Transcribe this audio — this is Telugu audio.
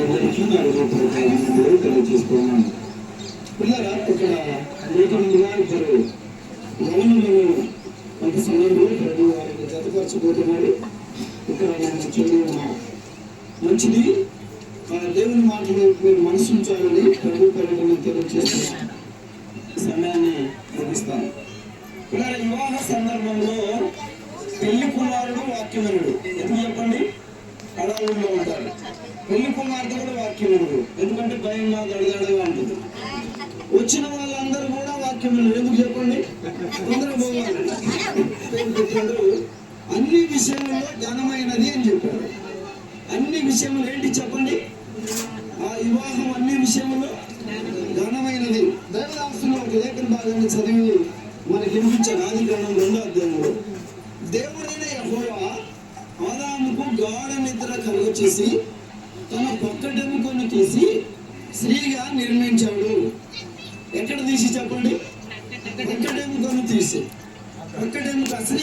అందరికీ నా హృదయపూర్వక తెలియజేసుకున్నాను. పిల్లరా, ఇక్కడ లేఖనంగా ఇద్దరు యవనులను కొంత సమయంలో ప్రభు వారికి జతపరచబోతున్నాడు. ఇక్కడ నేను చదివి ఉన్నాను. మంచిది, దేవుని మాటలు మీరు మనసు ఉంచాలని ప్రభు పర్యటన తెలియజేస్తున్నాను. సమయాన్ని ముగిస్తాను. ఇలా వివాహ సందర్భంలో పెళ్లి కుమారుడు వాక్యమనుడు ఎందుకు చెప్పండి? అడవుల్లో ఉంటారు. పెళ్లి కుమార్తె కూడా వాక్యమనుడు, ఎందుకంటే భయంగా దడదడగా ఉంటుంది. వచ్చిన వాళ్ళందరూ కూడా వాక్యమనుడు, ఎందుకు చెప్పండి? తొందరగా పోవాలి. చెప్పాడు అన్ని విషయంలో ఘనమైనది అని చెప్పాడు. అన్ని విషయంలో ఏంటి చెప్పండి? ఆ వివాహం అన్ని విషయంలో ఘనమైనది. దైవదాసులో ఒక లేఖన భాగాన్ని చదివి మనకి వినిపించారు. ఆదికాండం 2వ అధ్యాయంలో దేవుడైన యెహోవా ఆదాముకు గాఢ నిద్ర కలుగచేసి తన పక్కటెముకను తీసి స్త్రీగా నిర్మించాడు. ఎక్కడ తీసి చెప్పండి? పక్కటెముకను తీసి. పక్కటెముక స్త్రీ